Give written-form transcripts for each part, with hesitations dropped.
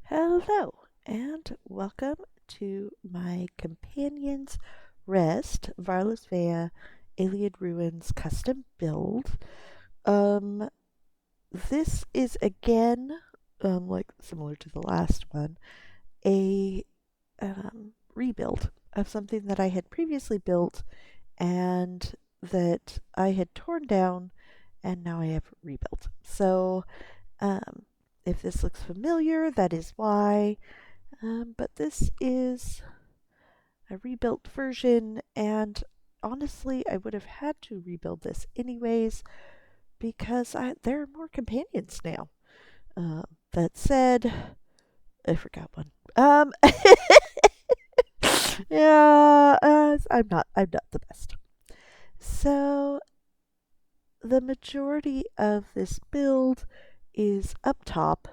Hello, and welcome to my Companion's Rest Varlaisvea Ayleid Ruins custom build. Um, this is again, like similar to the last one, a rebuild of something that I had previously built and that I had torn down, and now I have rebuilt. So, um, if this looks familiar, that is why. But this is a rebuilt version, and honestly, I would have had to rebuild this anyways because there are more companions now. That said, I forgot one. Yeah, I'm not the best. So the majority of this build is up top.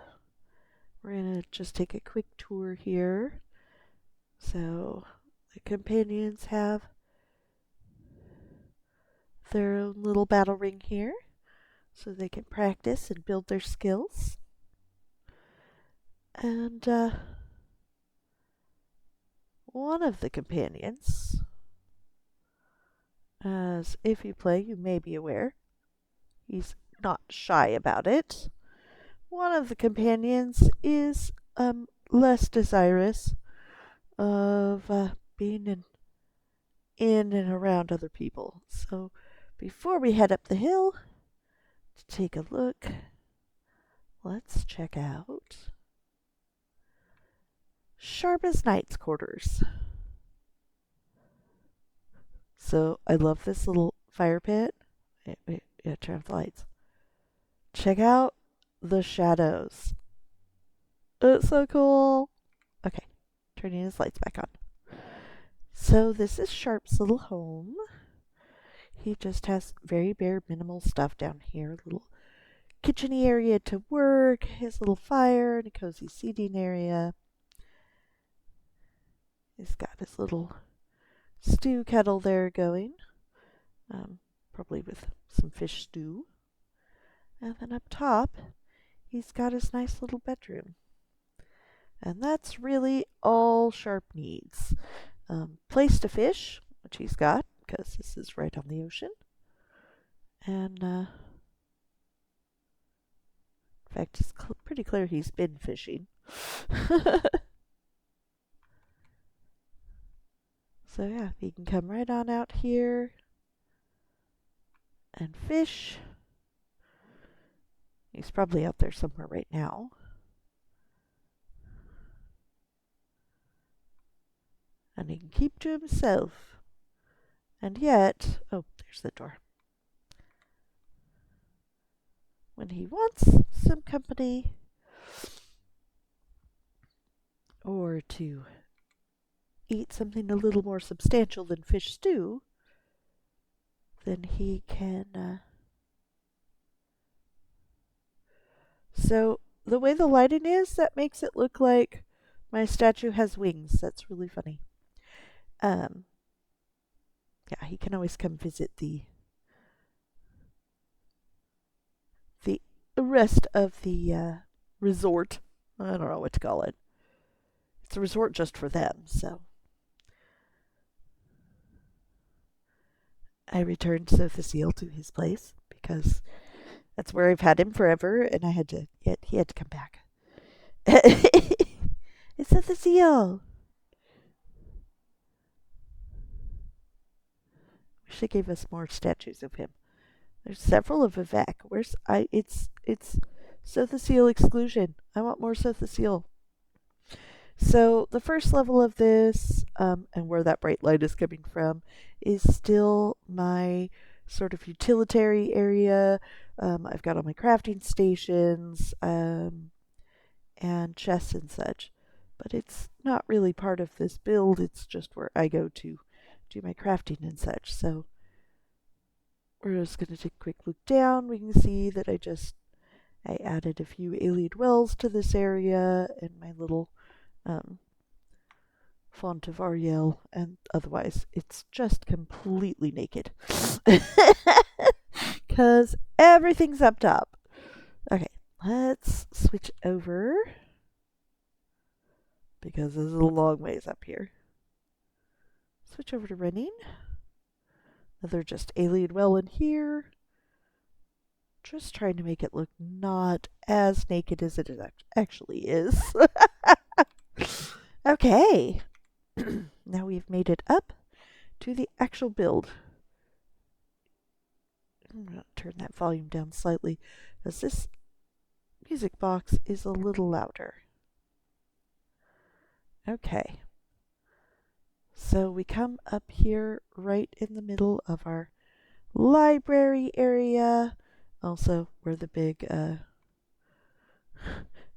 We're gonna just take a quick tour here. So the companions have their own little battle ring here so they can practice and build their skills. And one of the companions, as if you play, you may be aware, he's not shy about it. One of the companions is less desirous of being in and around other people. So before we head up the hill to take a look, let's check out Sharp as Knight's quarters. So I love this little fire pit. Yeah, turn off the lights. Check out the shadows. It's so cool. Okay, turning his lights back on. So this is Sharp's little home. He just has very bare minimal stuff down here. Little kitcheny area to work, his little fire, and a cozy seating area. He's got his little stew kettle there going, probably with some fish stew. And then up top, he's got his nice little bedroom. And that's really all Sharp needs. Place to fish, which he's got, because this is right on the ocean. And, in fact, it's pretty clear he's been fishing. So, yeah, he can come right on out here and fish. He's probably out there somewhere right now. And he can keep to himself. And yet, oh, there's the door. When he wants some company or to eat something a little more substantial than fish stew, then he can. So the way the lighting is, that makes it look like my statue has wings. That's really funny. Yeah, he can always come visit the rest of the resort. I don't know what to call it. It's a resort just for them, so. I returned Sophocile to his place because that's where I've had him forever, and he had to come back. It's Sophocile. Wish they gave us more statues of him. There's several of Vivek. It's Sophocile exclusion. I want more Sophocile. So the first level of this, and where that bright light is coming from, is still my sort of utilitarian area. I've got all my crafting stations, and chests and such. But it's not really part of this build. It's just where I go to do my crafting and such. So we're just going to take a quick look down. We can see that I added a few Ayleid wells to this area and my little font of Ariel, and otherwise it's just completely naked. Because everything's up top. Okay, let's switch over because this is a long ways up here. Switch over to running. Another just Ayleid well in here. Just trying to make it look not as naked as it actually is. Okay. Now we've made it up to the actual build. I'm going to turn that volume down slightly as this music box is a little louder. Okay. So we come up here right in the middle of our library area, also where the big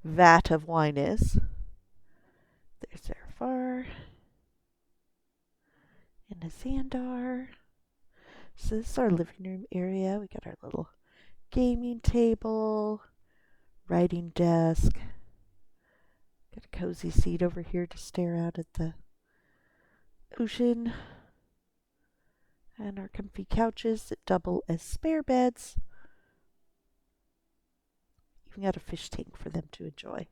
vat of wine is. There's our far and a Xandar. So this is our living room area. We got our little gaming table, writing desk. Got a cozy seat over here to stare out at the ocean. And our comfy couches that double as spare beds. Even got a fish tank for them to enjoy.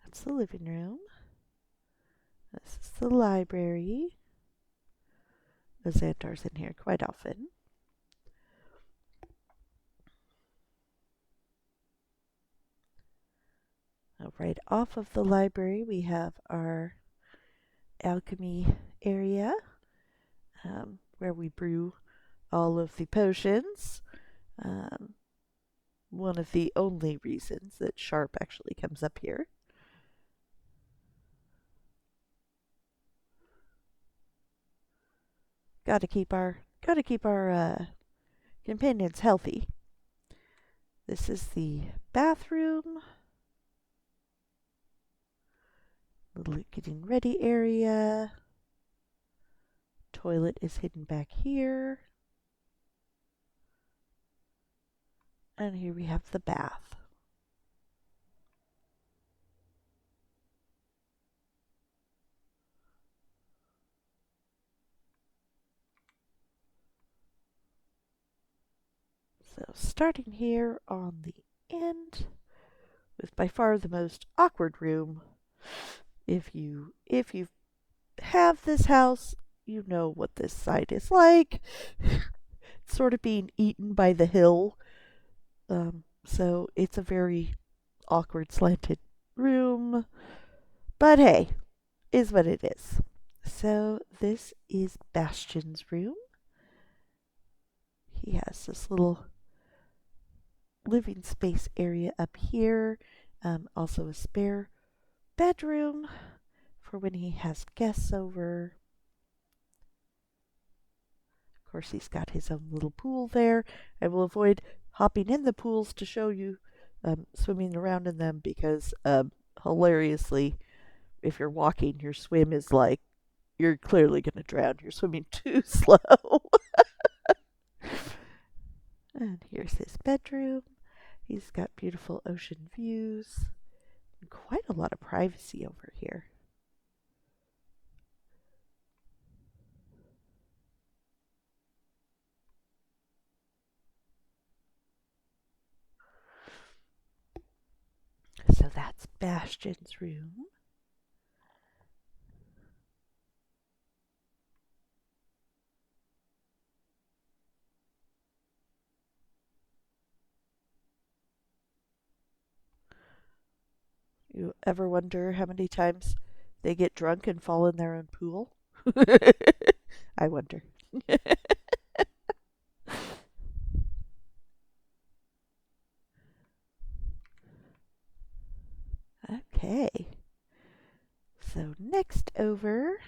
That's the living room. This is the library. The Xandar's in here quite often. Now, right off of the library, we have our alchemy area where we brew all of the potions. One of the only reasons that Sharp actually comes up here. Gotta keep our companions healthy. This is the bathroom. Little getting ready area. Toilet is hidden back here. And here we have the bath. So starting here on the end with by far the most awkward room. If you have this house, you know what this side is like. It's sort of being eaten by the hill. So it's a very awkward slanted room. But hey, is what it is. So this is Bastion's room. He has this little living space area up here. Also a spare bedroom for when he has guests over. Of course, he's got his own little pool there. I will avoid hopping in the pools to show you swimming around in them because hilariously, if you're walking, your swim is like you're clearly going to drown. You're swimming too slow. And here's his bedroom. He's got beautiful ocean views and quite a lot of privacy over here. So that's Bastion's room. You ever wonder how many times they get drunk and fall in their own pool? I wonder. Okay. So next over,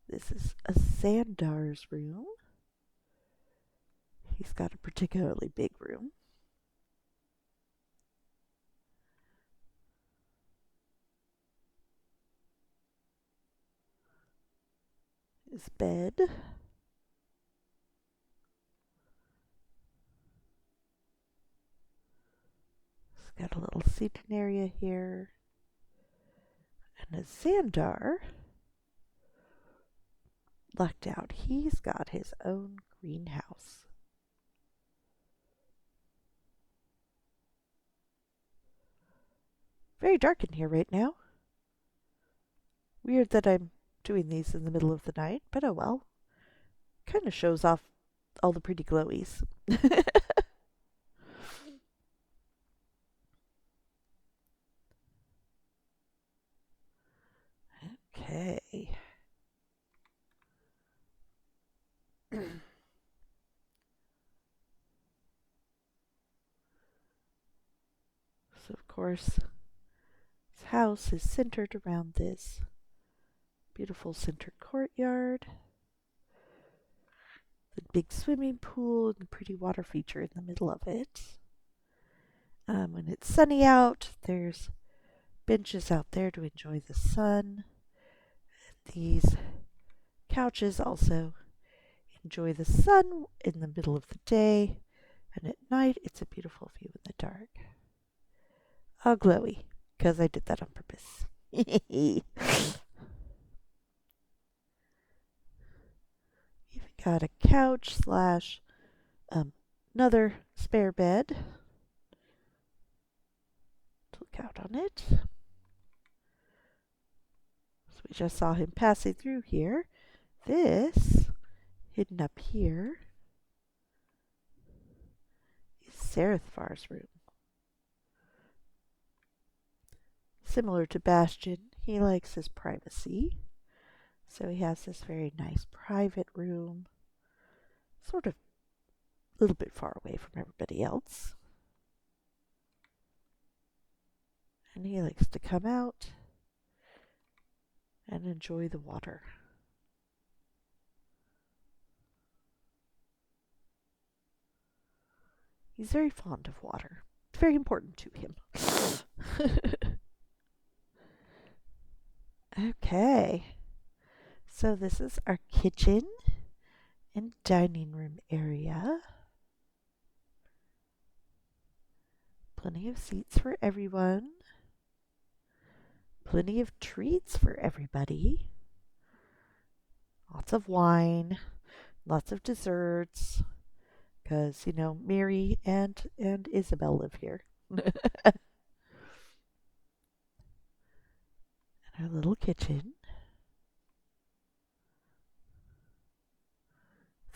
this is a Xandar's room. He's got a particularly big room. His bed. He's got a little seating area here. And a Xandar, lucked out, he's got his own greenhouse. Very dark in here right now. Weird that I'm doing these in the middle of the night, but oh well. Kind of shows off all the pretty glowies. Okay. So, of course, this house is centered around this beautiful centered courtyard, the big swimming pool, and the pretty water feature in the middle of it. When it's sunny out, there's benches out there to enjoy the sun. These couches also enjoy the sun in the middle of the day, and at night it's a beautiful view in the dark. All glowy, because I did that on purpose. Even got a couch slash another spare bed to look out on it. So we just saw him passing through here. This, hidden up here, is Serethvar's room. Similar to Bastion, he likes his privacy. So he has this very nice private room, sort of a little bit far away from everybody else. And he likes to come out and enjoy the water. He's very fond of water. It's very important to him. Okay. So this is our kitchen and dining room area. Plenty of seats for everyone. Plenty of treats for everybody. Lots of wine. Lots of desserts. Because, you know, Mary and Isabel live here. And our little kitchen.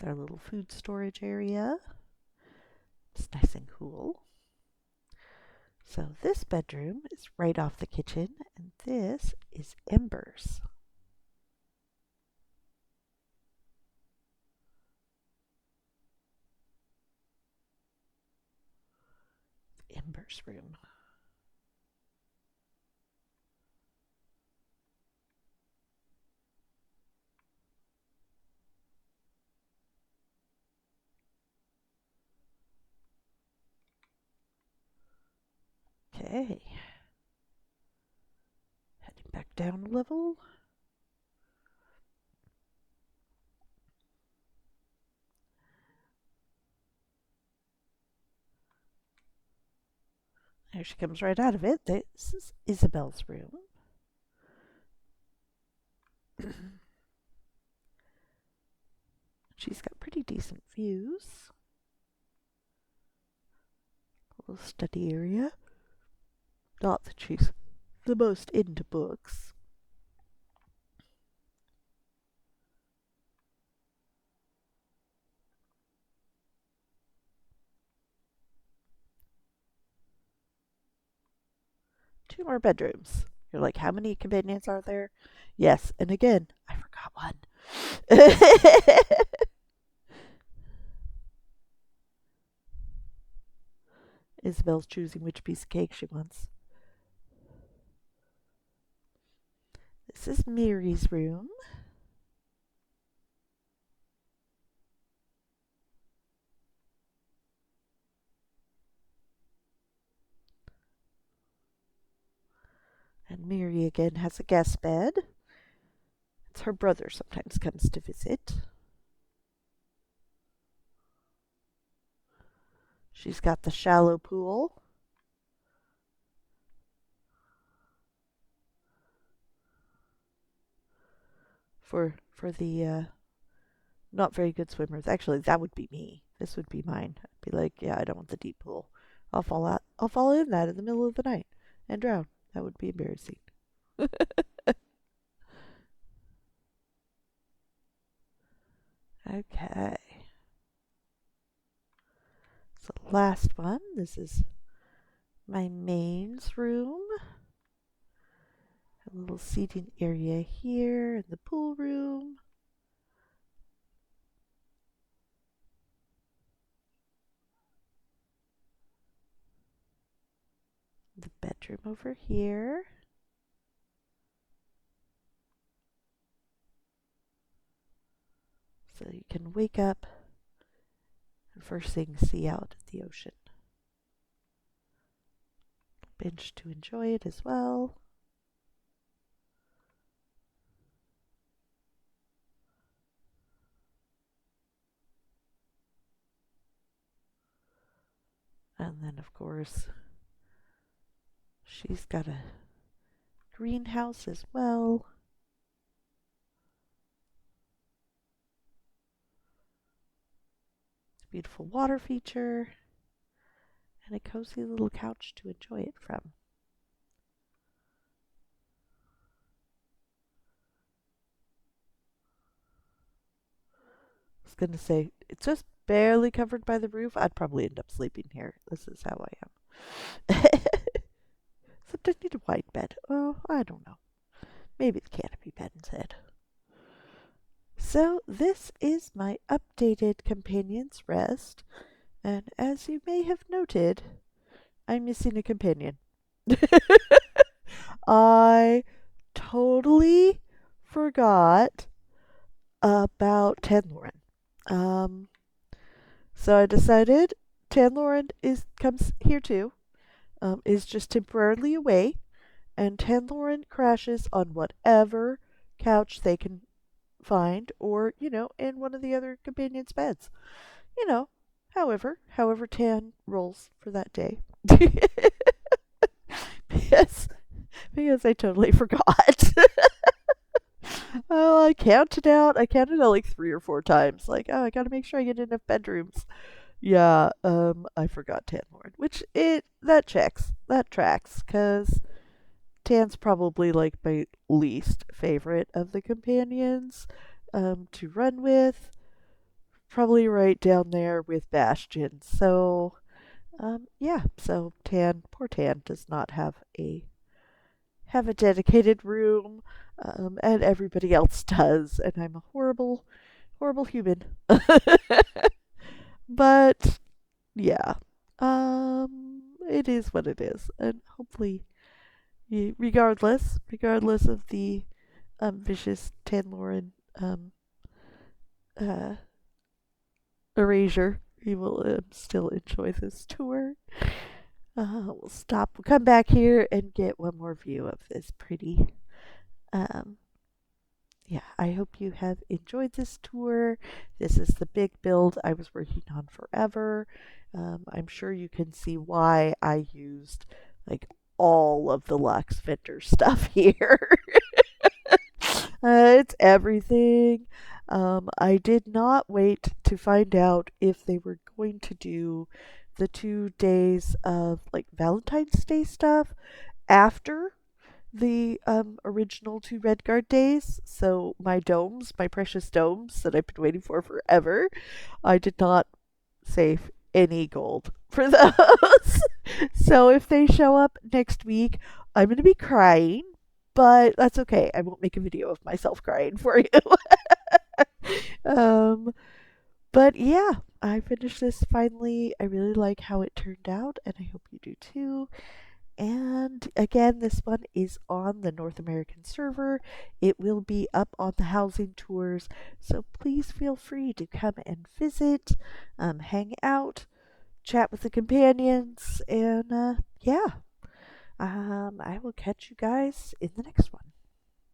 With our little food storage area. It's nice and cool. So this bedroom is right off the kitchen, and this is Ember's. Ember's room. Okay. Heading back down a level. There she comes right out of it. This is Isabel's room. She's got pretty decent views. A little study area. Not that she's the most into books. Two more bedrooms. You're like, how many companions are there? Yes, and again, I forgot one. Isabel's choosing which piece of cake she wants. This is Mary's room. And Mary again has a guest bed. It's her brother sometimes comes to visit. She's got the shallow pool. For the not very good swimmers. Actually, that would be me. This would be mine. I'd be like, yeah, I don't want the deep pool. I'll fall in that in the middle of the night and drown. That would be embarrassing. Okay. So last one. This is my mains room. A little seating area here in the pool room. The bedroom over here. So you can wake up and first thing see out at the ocean. Bench to enjoy it as well. And then, of course, she's got a greenhouse as well. Beautiful water feature. And a cozy little couch to enjoy it from. I was going to say, it's just barely covered by the roof. I'd probably end up sleeping here. This is how I am. Except I need a wide bed. Oh, I don't know. Maybe the canopy bed instead. So this is my updated Companion's Rest. And as you may have noted, I'm missing a companion. I totally forgot about Tanloran. So I decided Tanloran comes here too, is just temporarily away, and Tanloran crashes on whatever couch they can find, or in one of the other companions' beds. You know, however Tan rolls for that day. Yes, because I totally forgot. Oh, I counted out. I counted out like 3 or 4 times. Like, oh, I gotta make sure I get enough bedrooms. Yeah, I forgot Tanlord, which that checks. That tracks, cause Tan's probably like my least favorite of the companions, to run with. Probably right down there with Bastion. So, yeah. So poor Tan, does not have a dedicated room, and everybody else does, and I'm a horrible, horrible human. But yeah, it is what it is, and hopefully, regardless of the vicious Tanloran uh, erasure, we will still enjoy this tour. We'll stop. We'll come back here and get one more view of this pretty. Um, yeah, I hope you have enjoyed this tour. This is the big build I was working on forever. I'm sure you can see why I used like all of the Lux vendor stuff here. It's everything. I did not wait to find out if they were going to do the 2 days of like Valentine's Day stuff after the original 2 Redguard days. So my precious domes that I've been waiting for forever, I did not save any gold for those. So if they show up next week, I'm going to be crying, but that's okay. I won't make a video of myself crying for you. um, but yeah, I finished this finally. I really like how it turned out, and I hope you do too. And again, this one is on the North American server. It will be up on the housing tours, so please feel free to come and visit, hang out, chat with the companions, and yeah, I will catch you guys in the next one.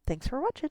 Thanks for watching.